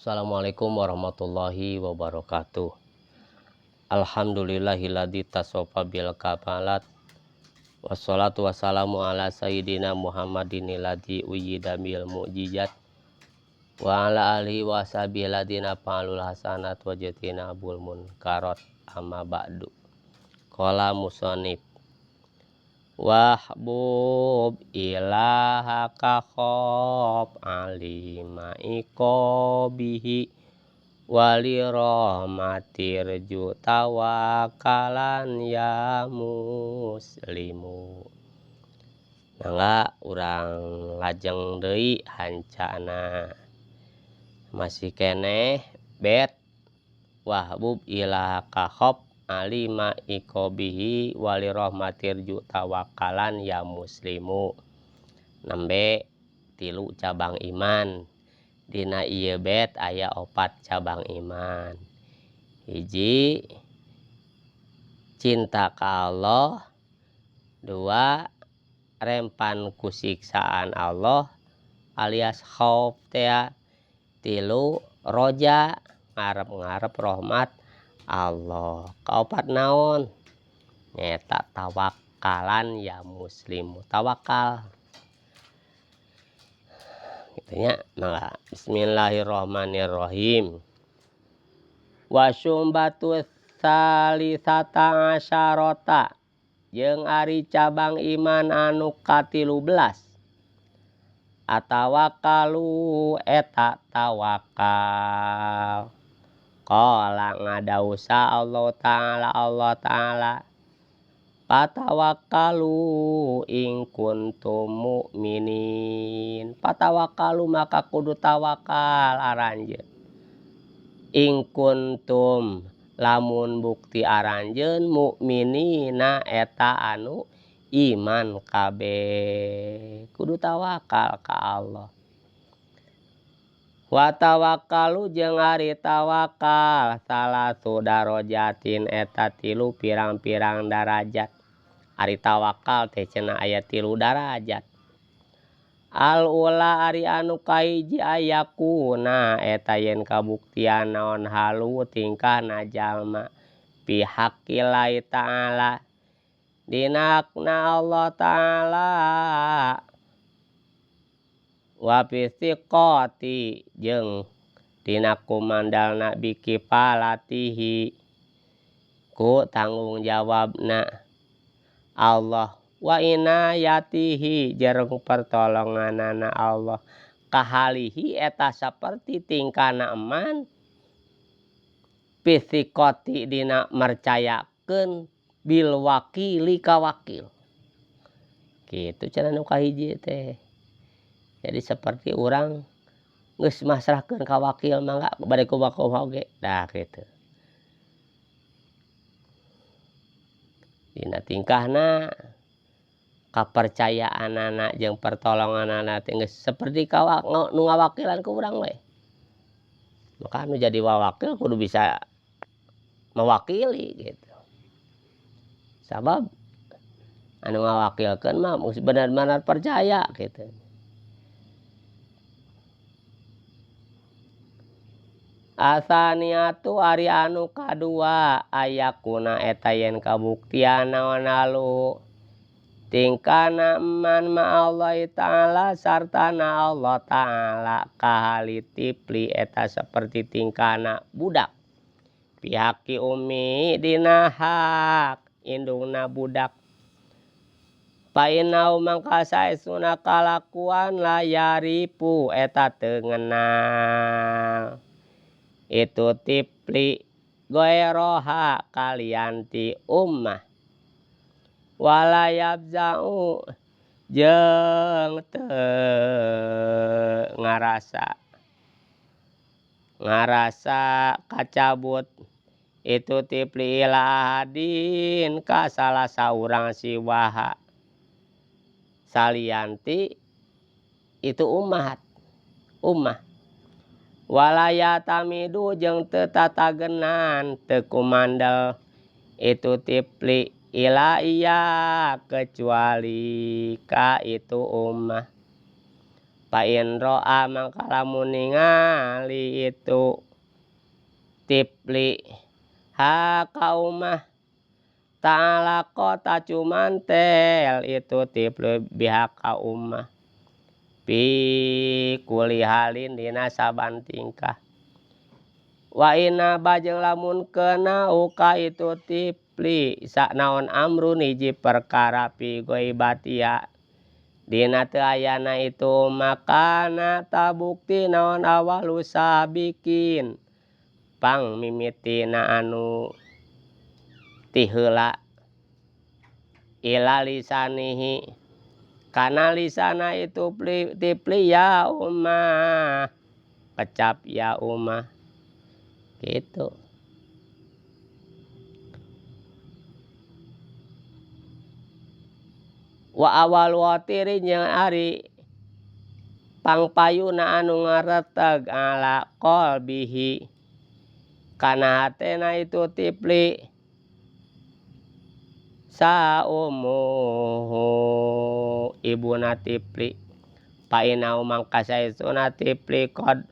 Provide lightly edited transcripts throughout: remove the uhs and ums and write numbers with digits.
Assalamualaikum warahmatullahi wabarakatuh. Alhamdulillahilladzi tasofa bil kamalat. Wassalatu wassalamu ala sayyidina Muhammadinil ladzi uyyida bil mu'jizat. Wa ala alihi wa sahbihi ladina fa'alul hasanat wa jatina bul munkarat. Amma ba'du. Qala musannif wahbub ilahaka khob alima ikobihi wali rahmatir ju tawakalan ya muslimu. Nangga urang lajeng deui hancana masih keneh bet wahbub ilahaka khob alima ikobihi wali rahmatir ju tawakalan ya muslimu. Nembe tilu cabang iman. Dina ieu bet aya 4 cabang iman. Hiji cinta ka Allah, 2 rempan ku siksaan Allah alias khauf teh, 3 roja ngarep-ngarep rahmat Allah. Kaopat naon? Nyata tawakalan ya muslimu. Tawakal gitunya. Mangga bismillahirrahmanirrahim. Wa syumbatu salisata asyarota jeung ari cabang iman anu ka-13 atawakalu eta tawakal. Qala ngadausa Allah Ta'ala patawakalu in kuntum mu'minin. Patawakalu maka kudu tawakal aranjeun. In kuntum lamun bukti aranjeun mu'minina eta anu iman kabeh. Kudu tawakal ka Allah. Wa tawakalu jeung ari tawakal salasu darajatin eta 3 pirang-pirang darajat. Ari tawakal teh cenah aya 3 darajat. Al ula ari anu kahiji ayakuna eta yen kabuktian naon halu tingkahna jalma bihaqqillah ta'ala dina hakna Allah Ta'ala wa fisiqati jeung dina kumandalna bikifalatihi ku tanggung jawabna Allah wa inayatihi jeung pertolonganana Allah kahalihi eta saperti tingkahna eman fisiqati dina mercayakeun bil wakili ka wakil. Kitu cenah nu kahiji teh. Jadi seperti orang geus masrahkeun ka wakil mangga bade kumaha oge. Dah kitu. Dina tingkahna kapercayaanana jeung pertolonganana teh geus saperti nu ngawakilan ku urang we. Maka anu jadi wawakil kudu bisa mewakili gitu. Sabab anu ngawakilkeun mah mesti benar-benar percaya gitu. Asaniatu ari anu kadua ayakuna eta yen kabuktian naon halu tingkahna eman ma Allah Ta'ala sartana Allah Ta'ala kahali tipli eta saperti tingkahna budak pihaki umi dina hak indungna budak painau mangka saesuna kalakuan layaripu eta teu ngeunal itu tipli goeroha kalianti ummah walayabza'u jeung teu ngarasa kacabut itu tipli ilahadin ka salah saurang siwaha salianti itu ummah walaya tamidu jeung teu tatagenan teu kumandel itu tipli ila iya kecuali ka itu ummah Fa in ro'a mangka lamun ningali itu tipli ha kaumah ta'ala kota cumantel itu tipli biha kaumah bi kuli halin dina saban tingkah. Wa inna bajeng lamun kena uka itu tipli sak naon amrun hiji perkara pi goibatia dina teu ayana itu makana tabukti naon awalu sabikin pang mimitina anu ti heula ila lisanihi kana lisana itu tipli ya ummah kecap ya ummah gitu. Wa awal watiri jeung ari pangpayuna anu ngareteg ala qalbihi kana hatena itu tipli sa ummuhu ibuna tipli pa inau mangka saestuna tipli qad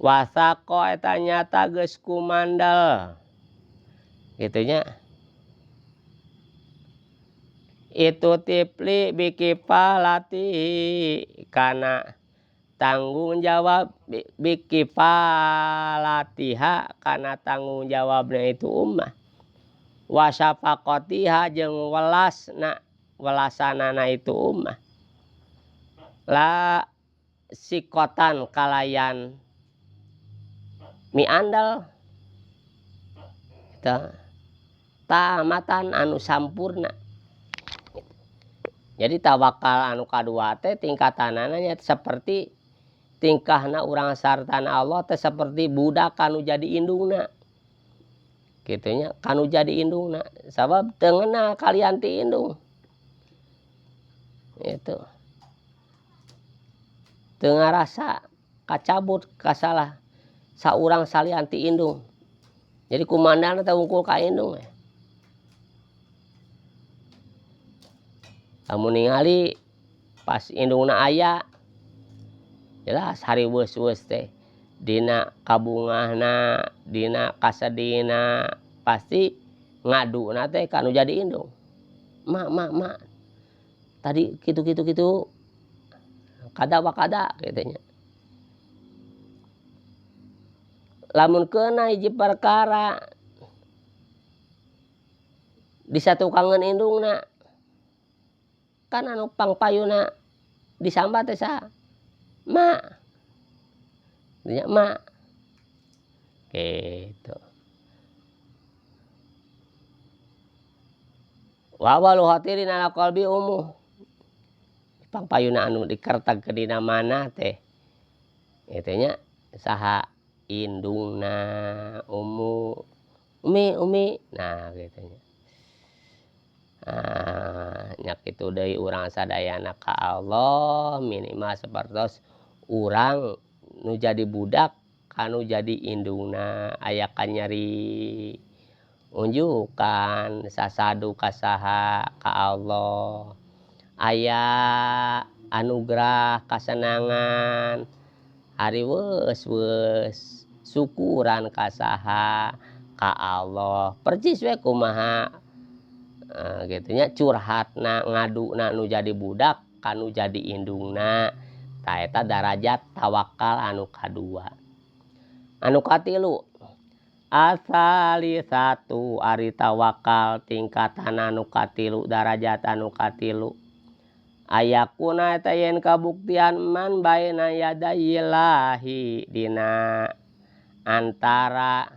wasaqo eta nyata geus kumandel gitunya. Itu tipli bikifalati kana tanggung jawab bikifalatiha kana tanggung jawabna itu ummah wa syafaqatiha jeung welasanana itu ummah la sikotan kalayan miandal tamatan anu sampurna. Jadi tawakal anu kadua teh tingkatanana nya seperti tingkahna urang sartana Allah teh seperti budak kanu jadi indungna. Kitu nya kanu jadi indungna sabab teu ngeunal kalian ti indung. Itu. Teu ngarasa kacabut kasalah saurang salian ti indung. Jadi kumandangna teh wungkul ka indung. Lamun ningali pas indungna aya jelas hari weus-weus teh dina kabungahna dina kasedihna pasti ngaduna teh kanu jadi indung. Mak tadi kitu kada wa kada kitu nya. Lamun keuna hiji perkara disatukangeun indungna kan anu pangpayuna disamba teh saha? Mak. Nya mak. Gitu. Wa walu hatirin ala qalbi umuh. Pangpayuna anu dikerteg ke dina mana teh. Itu nya saha indungna umi nah gitu nya. Nyak itu deui urang sadayana ka Allah minimal sapertos urang nu jadi budak kanu jadi indungna aya kanyeri unjukan sasadu ka saha ka Allah aya anugerah kasenangan hari weus syukuran ka saha ka Allah percis we kumaha gitu nya curhatna ngaduna nu jadi budak kanu jadi indungna tah eta darajat tawakal anu kadua. Anu katilu asali satu ari tawakal tingkatan anu katilu darajat anu katilu ayakuna eta yen kabuktian man baina yadayillahi dina antara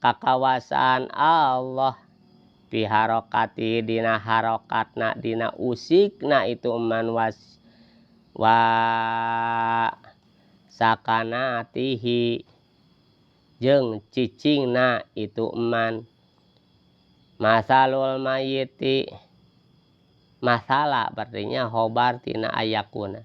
kakawasaan Allah biharokati dina harokatna dina usikna itu man wa sakanatihi jeung cicingna itu man masalul mayiti masalah berartinya hobar tina ayakuna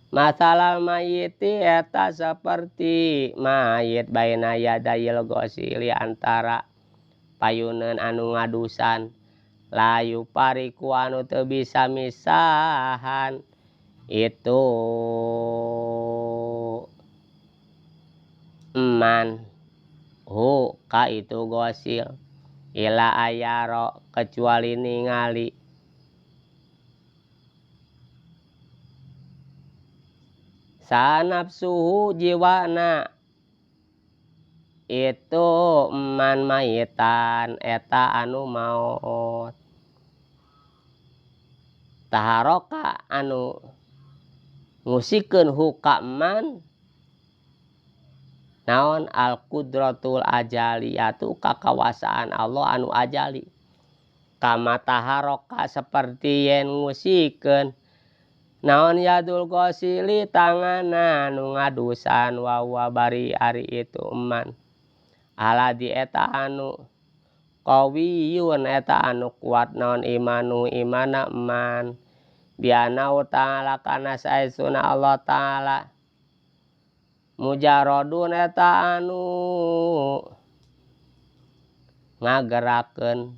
masalal mayiti eta seperti mayit baina yadayil gosili antara payuneun anu ngadusan layu pariku anu teu bisa misahan itu eman ka itu gosil ila ayaro kecuali ningali sanapsuhu jiwana itu eman mayitan eta anu maot taharoka anu ngusikeun huka eman naon al qudratul ajaliyatu kakawasaan Allah anu ajali kama taharoka seperti yen ngusikeun naon yadul gosili tanganna nu ngadusan wa bari ari itu eman aladi eta anu qawiyun eta anu kuat naon imanu imana eman bianau ta'ala kana saesuna Allah ta'ala mujarodun eta anu ngagerakeun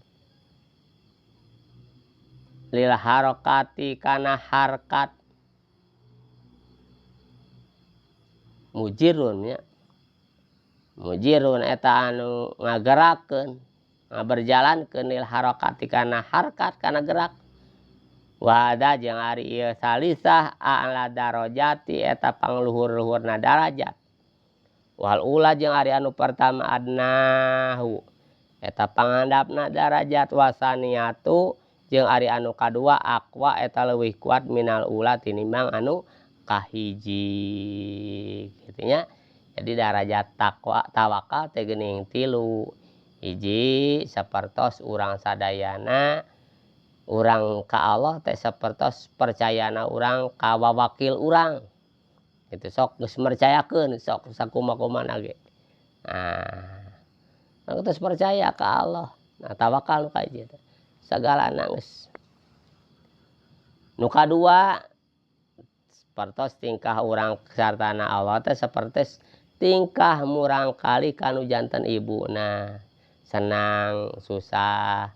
lil harokati kana harkat mujirun ya mujirun eta anu ngagerakeun ngaberjalankeun lil harokati kana harkat kana gerak wada jeung ari ieu salisah a'la darajati eta pangluhur-luhurna darajat wal ula jeung ari anu pertama adnahu eta pangandapna darajat wasaniatu jeung ari anu kadua aqwa eta leuwih kuat minal ula tinimbang anu kahiji kitu nya. Jadi darajat takwa tawakal teh geuning 3 hiji sapertos urang sadayana urang ka Allah teh sapertos percayana urang ka wawakil urang itu sok geus mercayakeun sok sakumaha-kumana ge nah geus percaya ka Allah nah tawakal nu ka hiji teh sagalana geus nu kadua sapertos tingkah urang sartana Allah teh sapertos tingkah murang kali kanu janten ibuna senang susah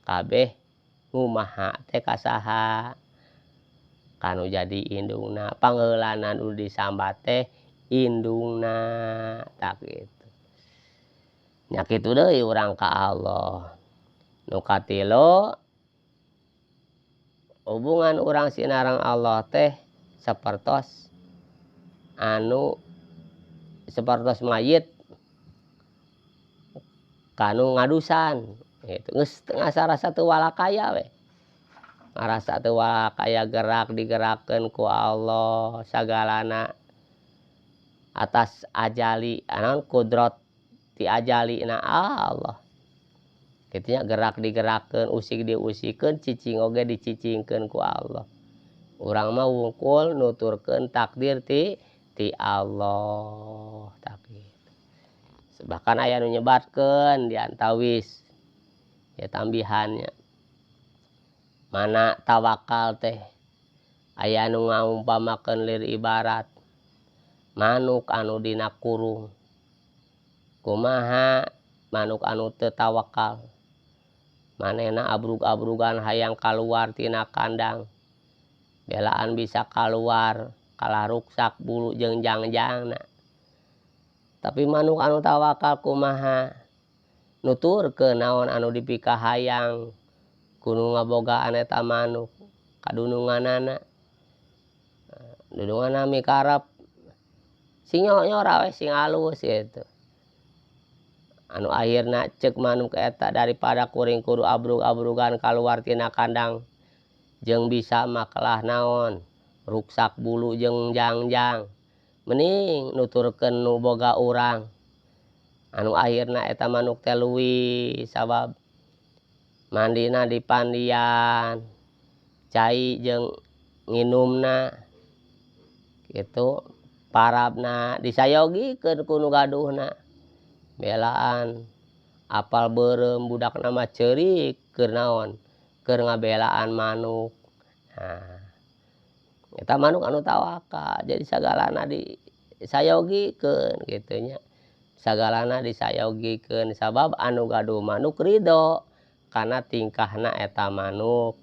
kabeh ngumaha teh kasaha kanu jadi indungna pangeulana nu disambat teh indungna tak kitu nya kitu deui urang ka Allah. Nu katilu hubungan urang sinareng Allah teh sapertos anu sapertos mayit kanu ngadusan gitu geus ngasarasa teu walakaya we ngarasa teu walakaya gerak digerakeun ku Allah sagalana atas ajali naon kudrat ti ajalina Allah kitu nya gerak digerakeun usik diusikeun cicing oge dicicingkeun ku Allah urang mah wungkul nuturkeun takdir ti Allah tak kitu. Bahkan aya nu nyebatkeun di antawis ya tambihannya mana tawakal teh aya nu ngaumpamakeun lir ibarat manuk anu dina kurung kumaha manuk anu teu tawakal manehna abrug-abrugan hayang kaluar tina kandang belaan bisa kaluar kalah ruksak bulu jeung jangjangna tapi manuk anu tawakal kumaha nuturkeun naon anu dipikahayang kudu ngabogaan eta manuk kadununganana dudunganna mikarep sing nyora we sing alus gitu anu akhirna ceuk manuk eta daripada kuring kudu abrug-abrugan kaluar tina kandang jeung bisa makelah naon ruksak bulu jeung jangjang mending nuturkeun nu boga urang anu akhirna eta manuk teh leuwih sabab mandina di pandian cai jeung nginumna kitu parabna disayogikeun ku nu gaduhna belaan apal beureum budakna mah ceurik keur naon keur ngabelaan manuk nah eta manuk anu tawakal jadi sagalana disayogikeun kitu nya sagalana disayogikeun sabab anu gaduh manuk ridho kana tingkahna eta manuk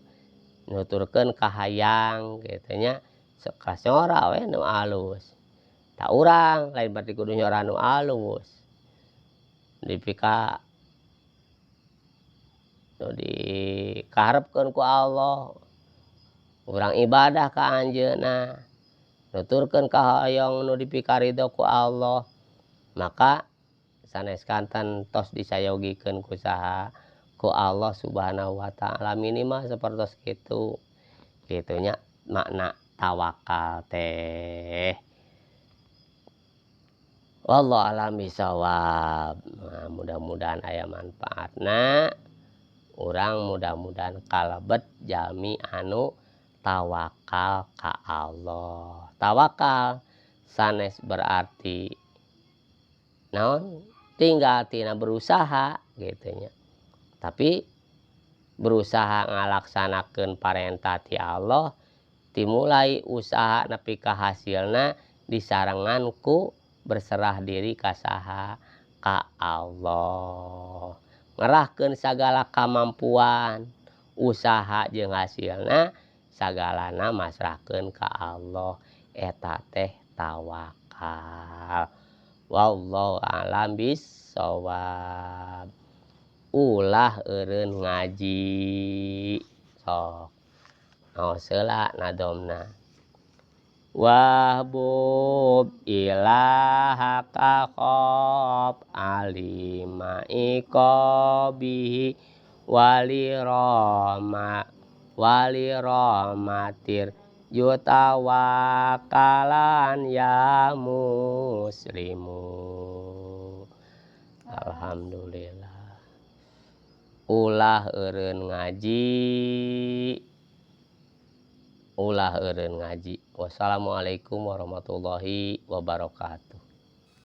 nuturkeun kahayang kitu nya Sekas nyora we nu alus. Tak urang lain berarti kudu nyora nu alus. Dipika nu dikaharepkeun ku Allah. Urang ibadah ka anjeunna, nuturkeun kahoyong nu dipikaridho ku Allah, maka sanes kanten tos disayogikeun ku saha? Ku Allah Subhanahu wa ta'ala minimal sapertos kitu. Kitu nya makna tawakal teh. Wallahu a'lam bishawab. Nah, mudah-mudahan aya manfaatna. Urang mudah-mudahan kalebet jalmi anu tawakal ka Allah. Tawakal sanes berarti naon? Tinggal tina berusaha gitu nya. Tapi berusaha ngalaksanakeun parentah ti Allah, dimulai usaha nepi ka hasilna disarengan ku berserah diri ka saha? Ka Allah. Ngerahkeun sagala kamampuan, usaha jeung hasilna sagalana masrahkeun ka Allah. Eta teh tawakal. Wallahu a'lam bishawab. Ulah eureun ngaji. Sok. Naos heula nadomna. Wahbub ilahaka khof alima iqabihi walirahmatir yutawakalan ya muslimu. Alhamdulillah. Ulah eureun ngaji. Ulah eureun ngaji. Wassalamualaikum warahmatullahi wabarakatuh.